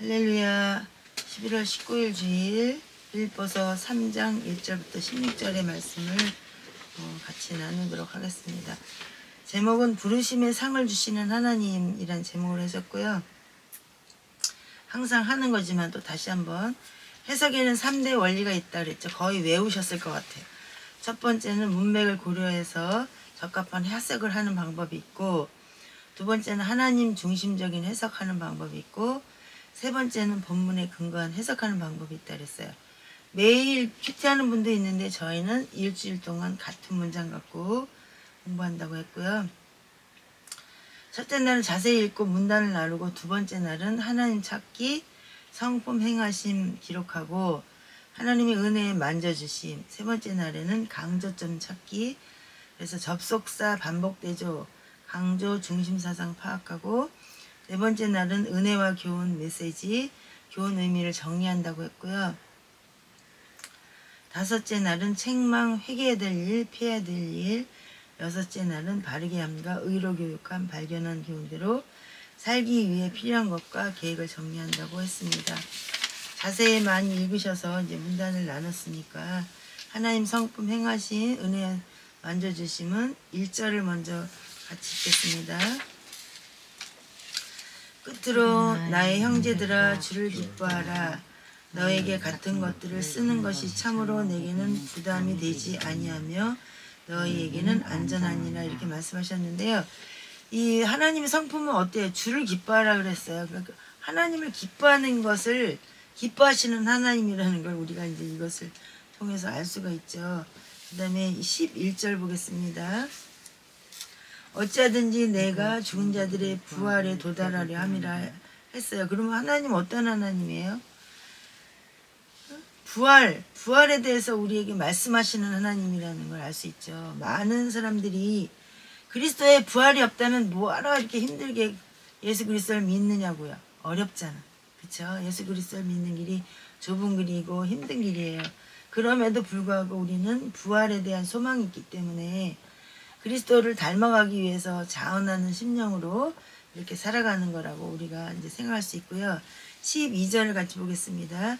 할렐루야. 11월 19일 주일 빌립보서 3장 1절부터 16절의 말씀을 같이 나누도록 하겠습니다. 제목은 부르심의 상을 주시는 하나님이란 제목을 하셨고요. 항상 하는 거지만 또 다시 한번 해석에는 3대 원리가 있다 그랬죠. 거의 외우셨을 것 같아요. 첫 번째는 문맥을 고려해서 적합한 해석을 하는 방법이 있고, 두 번째는 하나님 중심적인 해석하는 방법이 있고, 세 번째는 본문에 근거한 해석하는 방법이 있다 그랬어요. 매일 큐티하는 분도 있는데 저희는 일주일 동안 같은 문장 갖고 공부한다고 했고요. 첫째 날은 자세히 읽고 문단을 나누고, 두 번째 날은 하나님 찾기, 성품 행하심 기록하고 하나님의 은혜에 만져주심, 세 번째 날에는 강조점 찾기, 그래서 접속사 반복대조, 강조 중심사상 파악하고, 네 번째 날은 은혜와 교훈 메시지, 교훈 의미를 정리한다고 했고요. 다섯째 날은 책망, 회개해야 될 일, 피해야 될 일, 여섯째 날은 바르게 함과 의로 교육함, 발견한 교훈대로 살기 위해 필요한 것과 계획을 정리한다고 했습니다. 자세히 많이 읽으셔서 이제 문단을 나눴으니까 하나님 성품 행하신 은혜 만져주심은 1절을 먼저 같이 읽겠습니다. 끝으로 나의 형제들아 주를 기뻐하라. 너에게 같은 것들을 쓰는 것이 참으로 내게는 부담이 되지 아니하며 너희에게는 안전하니라, 이렇게 말씀하셨는데요. 이 하나님의 성품은 어때요? 주를 기뻐하라 그랬어요. 그러니까 하나님을 기뻐하는 것을 기뻐하시는 하나님이라는 걸 우리가 이제 이것을 통해서 알 수가 있죠. 그 다음에 11절 보겠습니다. 어찌하든지 내가 죽은 자들의 부활에 도달하려 함이라 했어요. 그러면 하나님 어떤 하나님이에요? 부활에 대해서 우리에게 말씀하시는 하나님이라는 걸 알 수 있죠. 많은 사람들이 그리스도의 부활이 없다면 뭐하러 이렇게 힘들게 예수 그리스도를 믿느냐고요. 어렵잖아. 그쵸? 예수 그리스도를 믿는 길이 좁은 길이고 힘든 길이에요. 그럼에도 불구하고 우리는 부활에 대한 소망이 있기 때문에 그리스도를 닮아가기 위해서 자원하는 심령으로 이렇게 살아가는 거라고 우리가 이제 생각할 수 있고요. 12절을 같이 보겠습니다.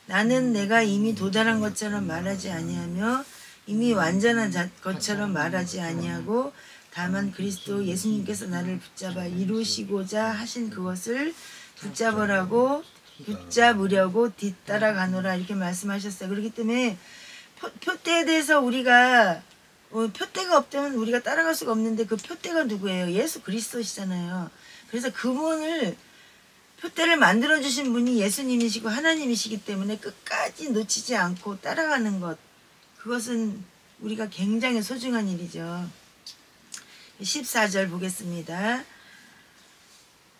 나는 내가 이미 도달한 것처럼 말하지 아니하며 이미 완전한 것처럼 말하지 아니하고 다만 그리스도 예수님께서 나를 붙잡아 이루시고자 하신 그것을 붙잡으려고 뒤따라가노라, 이렇게 말씀하셨어요. 그렇기 때문에 표대에 대해서 우리가 표대가 없다면 우리가 따라갈 수가 없는데, 그 표대가 누구예요? 예수 그리스도시잖아요. 그래서 그분을 표대를 만들어주신 분이 예수님이시고 하나님이시기 때문에 끝까지 놓치지 않고 따라가는 것, 그것은 우리가 굉장히 소중한 일이죠. 14절 보겠습니다.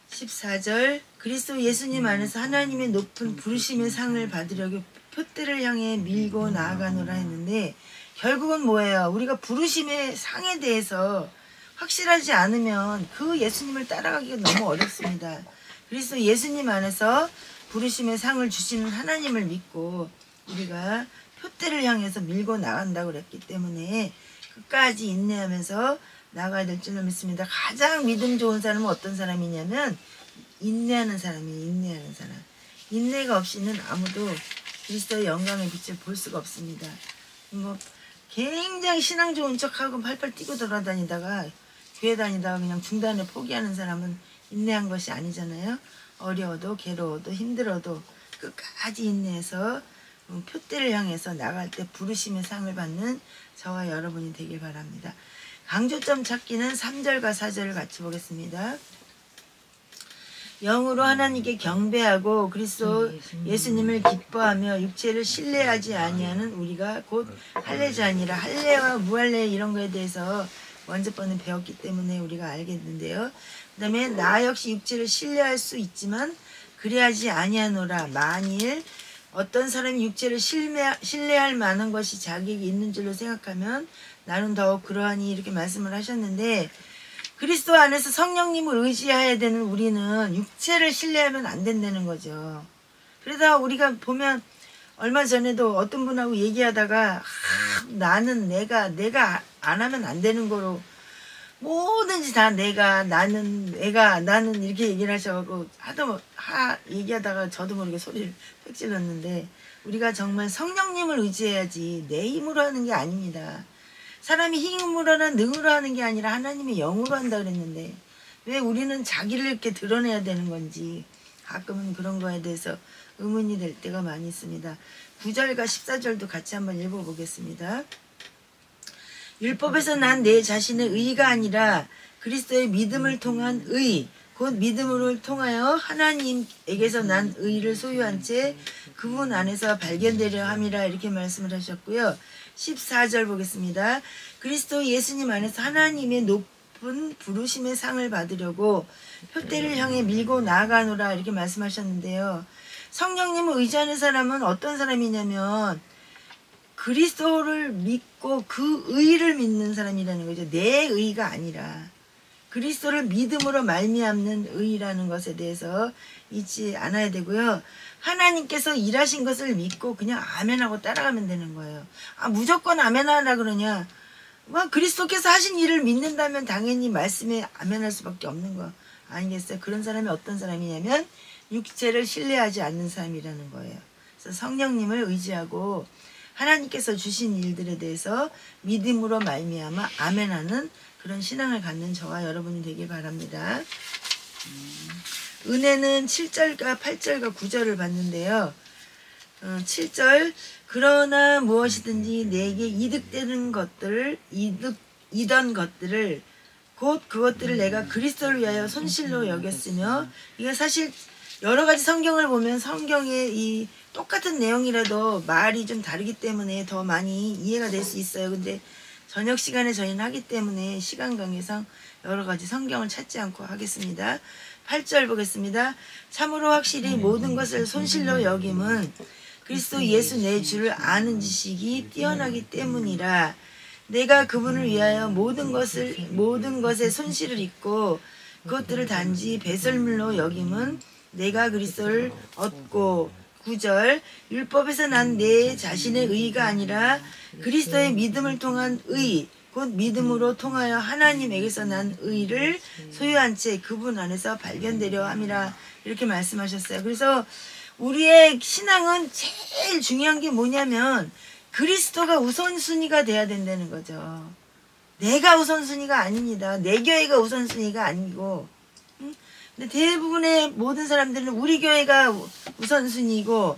14절 그리스도 예수님 안에서 하나님의 높은 부르심의 상을 받으려고 표대를 향해 밀고 나아가노라 했는데, 결국은 뭐예요? 우리가 부르심의 상에 대해서 확실하지 않으면 그 예수님을 따라가기가 너무 어렵습니다. 그리스도 예수님 안에서 부르심의 상을 주시는 하나님을 믿고 우리가 표대를 향해서 밀고 나간다고 그랬기 때문에 끝까지 인내하면서 나가야 될 줄로 믿습니다. 가장 믿음 좋은 사람은 어떤 사람이냐면 인내하는 사람이에요. 인내하는 사람. 인내가 없이는 아무도 그리스도의 영광의 빛을 볼 수가 없습니다. 굉장히 신앙 좋은 척하고 팔팔 뛰고 돌아다니다가 교회 다니다가 그냥 중단에 포기하는 사람은 인내한 것이 아니잖아요. 어려워도 괴로워도 힘들어도 끝까지 인내해서 표대를 향해서 나갈 때 부르심의 상을 받는 저와 여러분이 되길 바랍니다. 강조점 찾기는 3절과 4절을 같이 보겠습니다. 영으로 하나님께 경배하고 그리스도 예수님을 기뻐하며 육체를 신뢰하지 아니하는 우리가 곧 할례자니라. 할례와 무할례 이런 거에 대해서 먼저 번은 배웠기 때문에 우리가 알겠는데요. 그 다음에 나 역시 육체를 신뢰할 수 있지만 그리하지 아니하노라. 만일 어떤 사람이 육체를 신뢰할 만한 것이 자기에게 있는 줄로 생각하면 나는 더욱 그러하니, 이렇게 말씀을 하셨는데, 그리스도 안에서 성령님을 의지해야 되는 우리는 육체를 신뢰하면 안 된다는 거죠. 그러다 우리가 보면 얼마 전에도 어떤 분하고 얘기하다가 나는 내가 안 하면 안 되는 거로 뭐든지 다 나는 이렇게 얘기를 하셔가지고 얘기하다가 저도 모르게 소리를 팩 질렀는데, 우리가 정말 성령님을 의지해야지 내 힘으로 하는 게 아닙니다. 사람이 힘으로나 능으로 하는 게 아니라 하나님의 영으로 한다 그랬는데 왜 우리는 자기를 이렇게 드러내야 되는 건지 가끔은 그런 거에 대해서 의문이 될 때가 많이 있습니다. 9절과 14절도 같이 한번 읽어보겠습니다. 율법에서 난 내 자신의 의가 아니라 그리스도의 믿음을 통한 의, 곧 믿음을 통하여 하나님에게서 난 의를 소유한 채 그분 안에서 발견되려 함이라, 이렇게 말씀을 하셨고요. 14절 보겠습니다. 그리스도 예수님 안에서 하나님의 높은 부르심의 상을 받으려고 표대를 향해 밀고 나아가노라, 이렇게 말씀하셨는데요. 성령님을 의지하는 사람은 어떤 사람이냐면 그리스도를 믿고 그 의를 믿는 사람이라는 거죠. 내 의가 아니라 그리스도를 믿음으로 말미암는 의라는 것에 대해서 잊지 않아야 되고요. 하나님께서 일하신 것을 믿고 그냥 아멘하고 따라가면 되는 거예요. 무조건 아멘하라 그러냐? 그리스도께서 하신 일을 믿는다면 당연히 말씀에 아멘할 수밖에 없는 거 아니겠어요? 그런 사람이 어떤 사람이냐면 육체를 신뢰하지 않는 사람이라는 거예요. 그래서 성령님을 의지하고 하나님께서 주신 일들에 대해서 믿음으로 말미암아 아멘하는 그런 신앙을 갖는 저와 여러분이 되길 바랍니다. 은혜는 7절과 8절과 9절을 봤는데요. 7절, 그러나 무엇이든지 내게 이득되는 것들을 이던 것들을 곧 그것들을 내가 그리스도를 위하여 손실로 여겼으며, 이게 사실 여러 가지 성경을 보면 성경의 이 똑같은 내용이라도 말이 좀 다르기 때문에 더 많이 이해가 될 수 있어요. 근데 저녁 시간에 저희는 하기 때문에 시간 관계상 여러 가지 성경을 찾지 않고 하겠습니다. 8절 보겠습니다. 참으로 확실히 모든 것을 손실로 여김은 그리스도 예수 내 주를 아는 지식이 뛰어나기 때문이라. 내가 그분을 위하여 모든 것에 손실을 입고 그것들을 단지 배설물로 여김은 내가 그리스도를 얻고. 9절, 율법에서 난 내 자신의 의가 아니라 그리스도의 믿음을 통한 의, 곧 믿음으로 통하여 하나님에게서 난 의를 소유한 채 그분 안에서 발견되려 함이라, 이렇게 말씀하셨어요. 그래서 우리의 신앙은 제일 중요한 게 뭐냐면 그리스도가 우선순위가 돼야 된다는 거죠. 내가 우선순위가 아닙니다. 내 교회가 우선순위가 아니고, 근데 대부분의 모든 사람들은 우리 교회가 우선순위고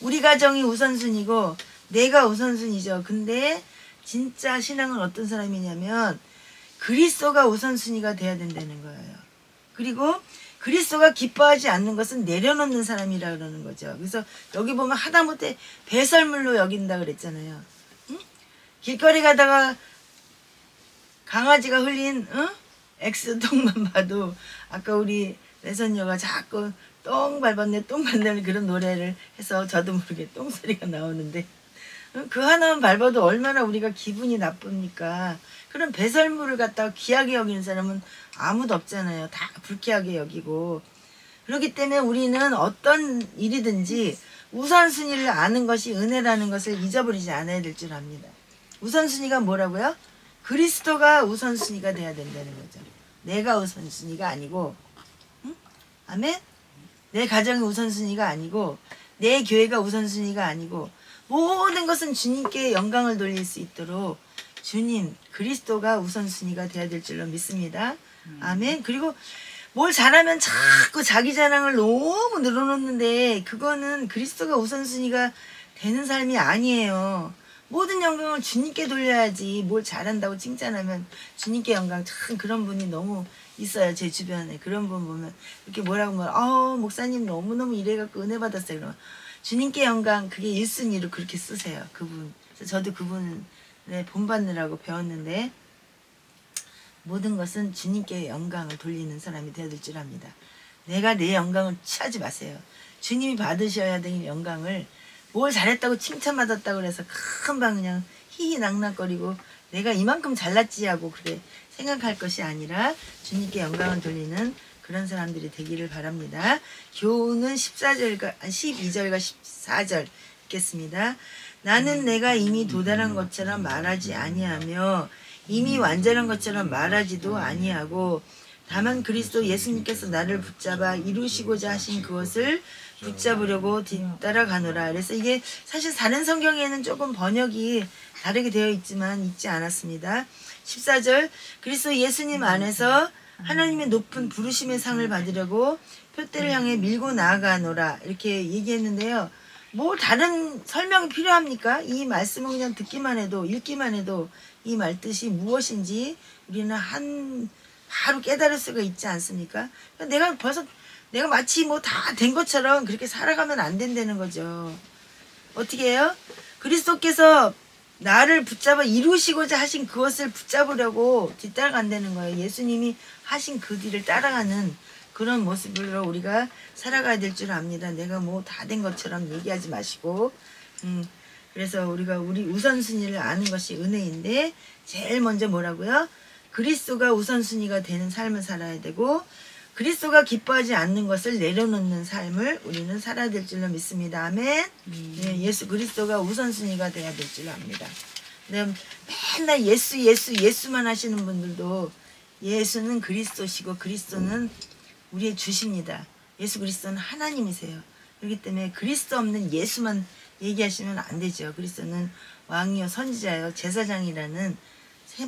우리 가정이 우선순위고 내가 우선순위죠. 근데 진짜 신앙은 어떤 사람이냐면 그리스도가 우선순위가 돼야 된다는 거예요. 그리고 그리스도가 기뻐하지 않는 것은 내려놓는 사람이라 그러는 거죠. 그래서 여기 보면 하다못해 배설물로 여긴다 그랬잖아요. 응? 길거리 가다가 강아지가 흘린 X통만 봐도 아까 우리 내손녀가 자꾸 똥 밟았네 그런 노래를 해서 저도 모르게 똥소리가 나오는데, 그 하나만 밟아도 얼마나 우리가 기분이 나쁩니까? 그런 배설물을 갖다가 귀하게 여기는 사람은 아무도 없잖아요. 다 불쾌하게 여기고. 그렇기 때문에 우리는 어떤 일이든지 우선순위를 아는 것이 은혜라는 것을 잊어버리지 않아야 될 줄 압니다. 우선순위가 뭐라고요? 그리스도가 우선순위가 돼야 된다는 거죠. 내가 우선순위가 아니고, 응? 아멘? 내 가정이 우선순위가 아니고, 내 교회가 우선순위가 아니고, 모든 것은 주님께 영광을 돌릴 수 있도록 주님, 그리스도가 우선순위가 돼야 될 줄로 믿습니다. 아멘. 그리고 뭘 잘하면 자꾸 자기 자랑을 너무 늘어놓는데 그거는 그리스도가 우선순위가 되는 삶이 아니에요. 모든 영광을 주님께 돌려야지. 뭘 잘한다고 칭찬하면 주님께 영광. 참 그런 분이 너무 있어요. 제 주변에. 그런 분 보면 이렇게 뭐라고 하면 목사님 너무너무 이래갖고 은혜 받았어요. 그러면 주님께 영광, 그게 1순위로 그렇게 쓰세요. 그분. 그래서 저도 그분의 본받느라고 배웠는데 모든 것은 주님께 영광을 돌리는 사람이 되어야 될 줄 압니다. 내가 내 영광을 취하지 마세요. 주님이 받으셔야 되는 영광을, 뭘 잘했다고 칭찬받았다고 그래서 금방 그냥 희희낙낙거리고 내가 이만큼 잘났지 하고 그렇게 생각할 것이 아니라 주님께 영광을 돌리는 그런 사람들이 되기를 바랍니다. 교훈은 12절과 14절 읽겠습니다. 나는 내가 이미 도달한 것처럼 말하지 아니하며 이미 완전한 것처럼 말하지도 아니하고 다만 그리스도 예수님께서 나를 붙잡아 이루시고자 하신 그것을 붙잡으려고 뒤따라가노라. 그래서 이게 사실 다른 성경에는 조금 번역이 다르게 되어 있지만 있지 않았습니다. 14절 그리스도 예수님 안에서 하나님의 높은 부르심의 상을 받으려고 표대를 향해 밀고 나아가노라 이렇게 얘기했는데요. 뭐 다른 설명이 필요합니까? 이 말씀은 그냥 듣기만 해도 읽기만 해도 이 말뜻이 무엇인지 우리는 바로 깨달을 수가 있지 않습니까? 내가 마치 뭐 다 된 것처럼 그렇게 살아가면 안 된다는 거죠. 어떻게 해요? 그리스도께서 나를 붙잡아 이루시고자 하신 그것을 붙잡으려고 뒤따라간다는 거예요. 예수님이 하신 그 뒤를 따라가는 그런 모습으로 우리가 살아가야 될 줄 압니다. 내가 뭐 다 된 것처럼 얘기하지 마시고 그래서 우리가 우리 우선순위를 아는 것이 은혜인데 제일 먼저 뭐라고요? 그리스도가 우선순위가 되는 삶을 살아야 되고 그리스도가 기뻐하지 않는 것을 내려놓는 삶을 우리는 살아야 될 줄로 믿습니다. 아멘. 네, 예수 그리스도가 우선순위가 돼야 될 줄로 압니다. 네, 맨날 예수만 하시는 분들도 예수는 그리스도시고 그리스도는 우리의 주십니다. 예수 그리스도는 하나님이세요. 그렇기 때문에 그리스도 없는 예수만 얘기하시면 안 되죠. 그리스도는 왕이요 선지자요 제사장이라는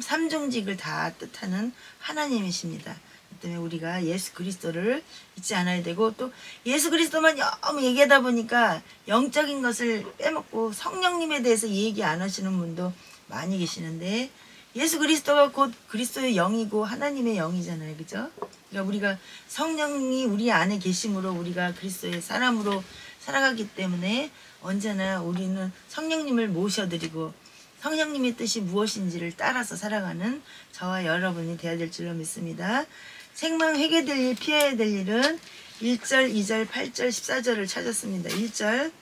삼종직을 다 뜻하는 하나님이십니다. 때문에 우리가 예수 그리스도를 잊지 않아야 되고 또 예수 그리스도만 너무 얘기하다 보니까 영적인 것을 빼먹고 성령님에 대해서 얘기 안 하시는 분도 많이 계시는데 예수 그리스도가 곧 그리스도의 영이고 하나님의 영이잖아요. 그죠? 그러니까 우리가 성령이 우리 안에 계심으로 우리가 그리스도의 사람으로 살아가기 때문에 언제나 우리는 성령님을 모셔드리고 성령님의 뜻이 무엇인지를 따라서 살아가는 저와 여러분이 되어야 될 줄로 믿습니다. 생명 회개될 일 피해야 될 일은 1절, 2절, 8절, 14절을 찾았습니다. 1절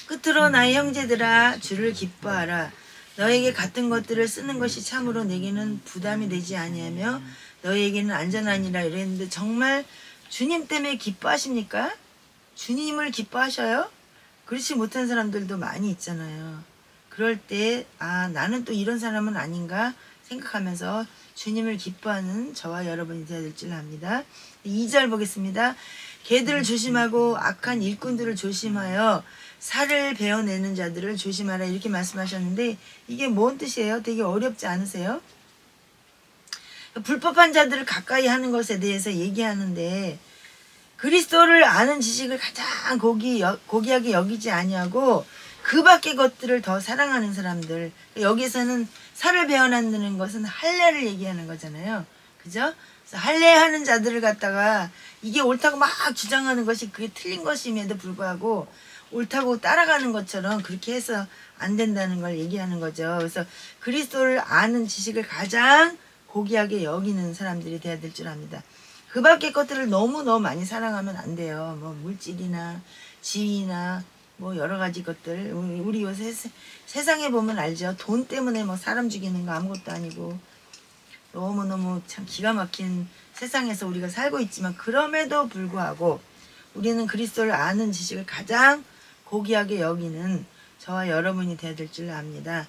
끝으로 나의 형제들아 주를 기뻐하라. 너에게 같은 것들을 쓰는 것이 참으로 내게는 부담이 되지 아니하며 너에게는 안전하니라 이랬는데 정말 주님 때문에 기뻐하십니까? 주님을 기뻐하셔요? 그렇지 못한 사람들도 많이 있잖아요. 그럴 때 나는 또 이런 사람은 아닌가 생각하면서 주님을 기뻐하는 저와 여러분이 되어야 될 줄 압니다. 2절 보겠습니다. 개들을 조심하고 악한 일꾼들을 조심하여 살을 베어내는 자들을 조심하라 이렇게 말씀하셨는데 이게 뭔 뜻이에요? 되게 어렵지 않으세요? 불법한 자들을 가까이 하는 것에 대해서 얘기하는데 그리스도를 아는 지식을 가장 고귀하게 여기지 아니하고 그 밖의 것들을 더 사랑하는 사람들. 여기서는 살을 베어내는 것은 할례를 얘기하는 거잖아요. 그죠? 그래서 할례하는 자들을 갖다가 이게 옳다고 막 주장하는 것이 그게 틀린 것임에도 불구하고 옳다고 따라가는 것처럼 그렇게 해서 안 된다는 걸 얘기하는 거죠. 그래서 그리스도를 아는 지식을 가장 고귀하게 여기는 사람들이 돼야 될 줄 압니다. 그 밖의 것들을 너무너무 많이 사랑하면 안 돼요. 뭐 물질이나 지위나 뭐 여러 가지 것들 우리 요새 세상에 보면 알죠. 돈 때문에 뭐 사람 죽이는 거 아무것도 아니고 너무너무 참 기가 막힌 세상에서 우리가 살고 있지만 그럼에도 불구하고 우리는 그리스도를 아는 지식을 가장 고귀하게 여기는 저와 여러분이 되어야 될 줄 압니다.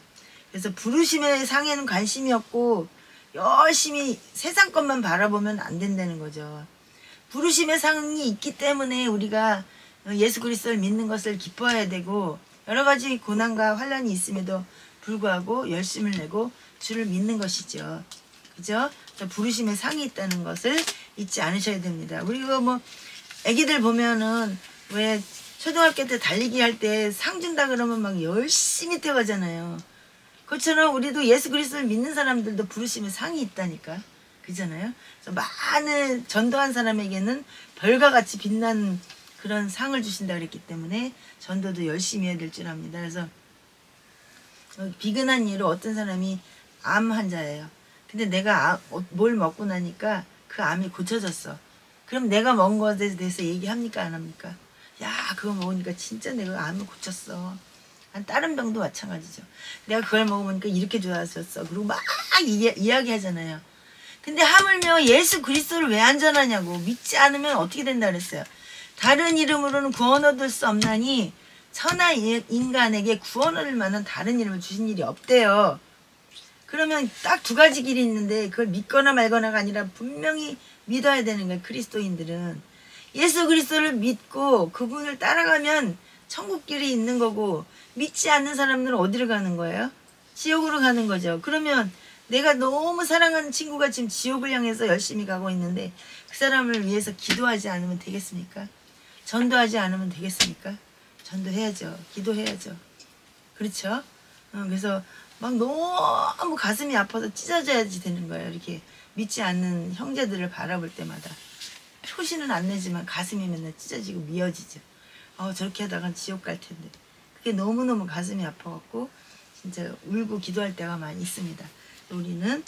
그래서 부르심의 상에는 관심이 없고 열심히 세상 것만 바라보면 안 된다는 거죠. 부르심의 상이 있기 때문에 우리가 예수 그리스도를 믿는 것을 기뻐해야 되고 여러 가지 고난과 환난이 있음에도 불구하고 열심을 내고 주를 믿는 것이죠. 그죠? 부르심의 상이 있다는 것을 잊지 않으셔야 됩니다. 우리가 뭐 애기들 보면은 왜 초등학교 때 달리기 할 때 상 준다 그러면 막 열심히 뛰어가잖아요. 그것처럼 우리도 예수 그리스도를 믿는 사람들도 부르심의 상이 있다니까. 그잖아요. 그래서 많은 전도한 사람에게는 별과 같이 빛난 그런 상을 주신다 그랬기 때문에 전도도 열심히 해야 될 줄 압니다. 그래서 비근한 예로 어떤 사람이 암 환자예요. 근데 내가 뭘 먹고 나니까 그 암이 고쳐졌어. 그럼 내가 먹은 것에 대해서 얘기합니까 안 합니까? 야 그거 먹으니까 진짜 내가 암을 고쳤어. 다른 병도 마찬가지죠. 내가 그걸 먹으니까 이렇게 좋아졌어. 그리고 막 이야기하잖아요. 근데 하물며 예수 그리스도를 왜 안 전하냐고. 믿지 않으면 어떻게 된다 그랬어요. 다른 이름으로는 구원 얻을 수 없나니 천하 인간에게 구원 얻을 만한 다른 이름을 주신 일이 없대요. 그러면 딱 두 가지 길이 있는데 그걸 믿거나 말거나가 아니라 분명히 믿어야 되는 거예요. 그리스도인들은 예수 그리스도를 믿고 그분을 따라가면 천국길이 있는 거고, 믿지 않는 사람들은 어디로 가는 거예요? 지옥으로 가는 거죠. 그러면 내가 너무 사랑하는 친구가 지금 지옥을 향해서 열심히 가고 있는데 그 사람을 위해서 기도하지 않으면 되겠습니까? 전도하지 않으면 되겠습니까? 전도해야죠. 기도해야죠. 그렇죠? 그래서 막 너무 가슴이 아파서 찢어져야지 되는 거예요. 이렇게 믿지 않는 형제들을 바라볼 때마다. 표시는 안 내지만 가슴이 맨날 찢어지고 미어지죠. 저렇게 하다간 지옥 갈 텐데. 그게 너무너무 가슴이 아파갖고 진짜 울고 기도할 때가 많이 있습니다. 우리는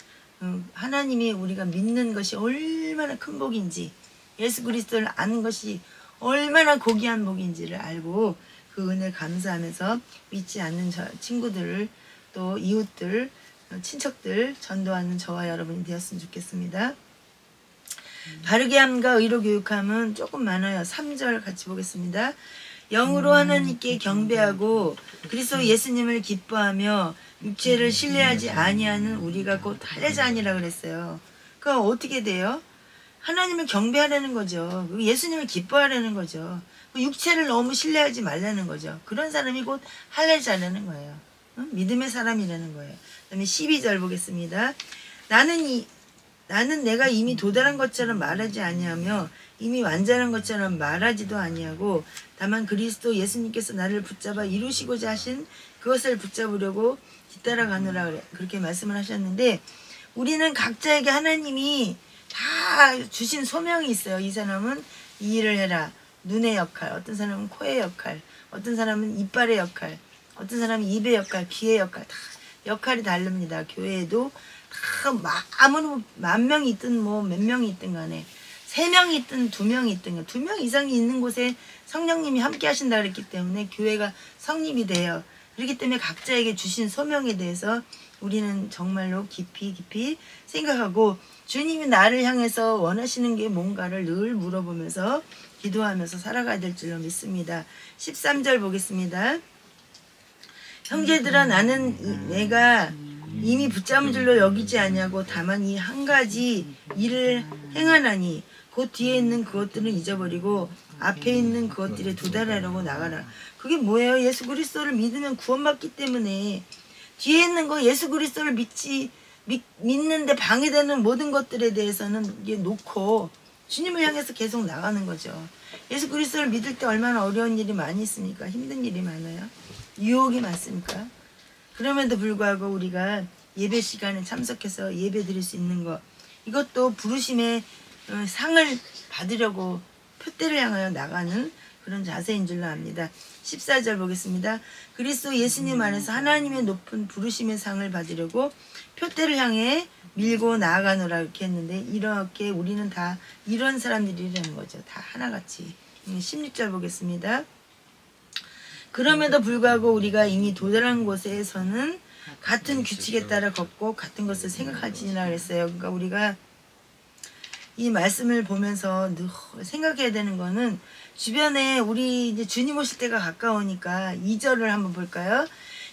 하나님이 우리가 믿는 것이 얼마나 큰 복인지, 예수 그리스도를 아는 것이 얼마나 고귀한 복인지를 알고 그 은혜 감사하면서 믿지 않는 친구들을, 또 이웃들, 친척들 전도하는 저와 여러분이 되었으면 좋겠습니다. 바르게 함과 의로 교육함은 조금 많아요. 3절 같이 보겠습니다. 영으로 하나님께 경배하고 그리스도 예수님을 기뻐하며 육체를 신뢰하지 아니하는 우리가 곧 할례자 아니라 그랬어요. 그럼 어떻게 돼요? 하나님을 경배하라는 거죠. 예수님을 기뻐하라는 거죠. 육체를 너무 신뢰하지 말라는 거죠. 그런 사람이 곧 할례자라는 거예요. 믿음의 사람이라는 거예요. 그 다음에 12절 보겠습니다. 나는 내가 이미 도달한 것처럼 말하지 아니하며 이미 완전한 것처럼 말하지도 아니하고 다만 그리스도 예수님께서 나를 붙잡아 이루시고자 하신 그것을 붙잡으려고 뒤따라가느라 그렇게 말씀을 하셨는데, 우리는 각자에게 하나님이 다 주신 소명이 있어요. 이 사람은 이 일을 해라. 눈의 역할, 어떤 사람은 코의 역할, 어떤 사람은 이빨의 역할, 어떤 사람은 입의 역할, 귀의 역할, 다 역할이 다릅니다. 교회에도 다 아무리 만 명이 있든 뭐 몇 명이 있든 간에 3명이 있든 2명이 있든 2명 이상이 있는 곳에 성령님이 함께 하신다 그랬기 때문에 교회가 성립이 돼요. 그렇기 때문에 각자에게 주신 소명에 대해서 우리는 정말로 깊이 생각하고 주님이 나를 향해서 원하시는 게 뭔가를 늘 물어보면서 기도하면서 살아가야 될 줄로 믿습니다. 13절 보겠습니다. 형제들아, 나는 내가 이미 붙잡은 줄로 여기지 아니하고 다만 이 한 가지 일을 행하나니 곧 뒤에 있는 그것들은 잊어버리고 앞에 있는 그것들에 도달하려고 나가라. 그게 뭐예요? 예수 그리스도를 믿으면 구원받기 때문에 뒤에 있는 거 예수 그리스도를 믿는데 방해되는 모든 것들에 대해서는 이게 놓고 주님을 향해서 계속 나가는 거죠. 예수 그리스도를 믿을 때 얼마나 어려운 일이 많이 있습니까? 힘든 일이 많아요. 유혹이 많습니까? 그럼에도 불구하고 우리가 예배 시간에 참석해서 예배 드릴 수 있는 것, 이것도 부르심의 상을 받으려고 표대를 향하여 나가는 그런 자세인 줄로 압니다. 14절 보겠습니다. 그리스도 예수님 안에서 하나님의 높은 부르심의 상을 받으려고 표대를 향해 밀고 나아가노라 이렇게 했는데, 이렇게 우리는 다 이런 사람들이라는 거죠. 다 하나같이. 16절 보겠습니다. 그럼에도 불구하고 우리가 이미 도달한 곳에서는 같은 규칙에 따라 걷고 같은 것을 생각하지니라 그랬어요. 그러니까 우리가 이 말씀을 보면서 생각해야 되는 거는, 주변에 우리 이제 주님 오실 때가 가까우니까 2절을 한번 볼까요?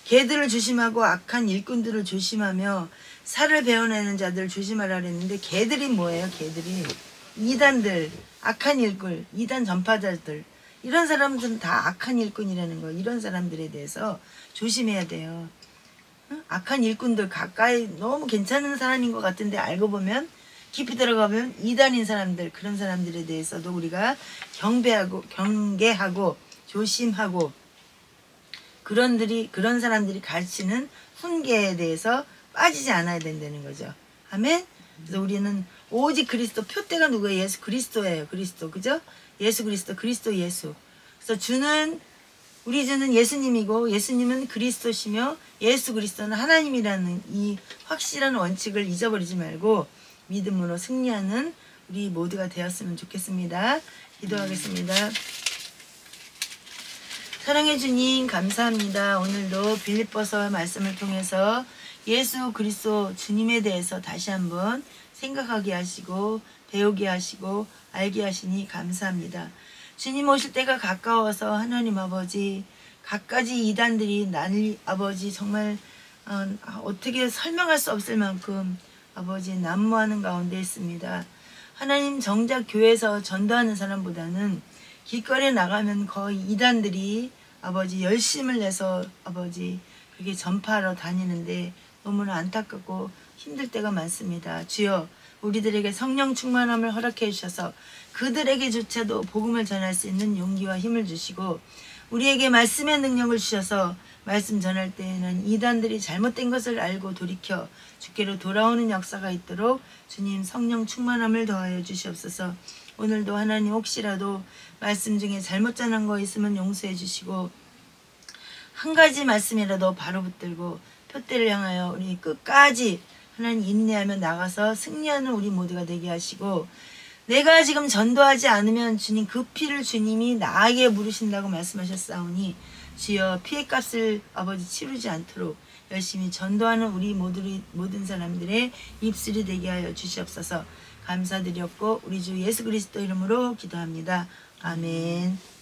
개들을 조심하고 악한 일꾼들을 조심하며 살을 베어내는 자들을 조심하라 그랬는데, 개들이 뭐예요? 개들이 이단들, 악한 일꾼, 이단 전파자들, 이런 사람들은 다 악한 일꾼이라는 거. 이런 사람들에 대해서 조심해야 돼요. 악한 일꾼들 가까이 너무 괜찮은 사람인 것 같은데 알고 보면, 깊이 들어가면 이단인 사람들, 그런 사람들에 대해서도 우리가 경계하고 조심하고, 그런 사람들이 가르치는 훈계에 대해서 빠지지 않아야 된다는 거죠. 아멘. 그래서 우리는 오직 그리스도, 표대가 누구예요? 예수 그리스도예요. 그리스도, 그죠? 예수 그리스도, 그리스도 예수. 그래서 우리 주는 예수님이고 예수님은 그리스도시며 예수 그리스도는 하나님이라는 이 확실한 원칙을 잊어버리지 말고 믿음으로 승리하는 우리 모두가 되었으면 좋겠습니다. 기도하겠습니다. 사랑해 주님, 감사합니다. 오늘도 빌립보서 말씀을 통해서 예수 그리스도 주님에 대해서 다시 한번 생각하게 하시고 배우게 하시고 알게 하시니 감사합니다. 주님 오실 때가 가까워서 하나님 아버지, 갖가지 이단들이 아버지 정말 어떻게 설명할 수 없을 만큼 아버지 난무하는 가운데 있습니다. 하나님, 정작 교회에서 전도하는 사람보다는 길거리에 나가면 거의 이단들이 아버지 열심을 내서 아버지 그렇게 전파하러 다니는데 너무나 안타깝고 힘들 때가 많습니다. 주여, 우리들에게 성령 충만함을 허락해 주셔서 그들에게조차도 복음을 전할 수 있는 용기와 힘을 주시고, 우리에게 말씀의 능력을 주셔서 말씀 전할 때에는 이단들이 잘못된 것을 알고 돌이켜 주께로 돌아오는 역사가 있도록 주님 성령 충만함을 더하여 주시옵소서. 오늘도 하나님, 혹시라도 말씀 중에 잘못 전한 거 있으면 용서해 주시고, 한 가지 말씀이라도 바로 붙들고 표대를 향하여 우리 끝까지 하나님 인내하며 나가서 승리하는 우리 모두가 되게 하시고, 내가 지금 전도하지 않으면 주님 그 피를 주님이 나에게 물으신다고 말씀하셨사오니 주여, 피해값을 아버지 치르지 않도록 열심히 전도하는 우리 모든 사람들의 입술이 되게 하여 주시옵소서. 감사드렸고 우리 주 예수 그리스도 이름으로 기도합니다. 아멘.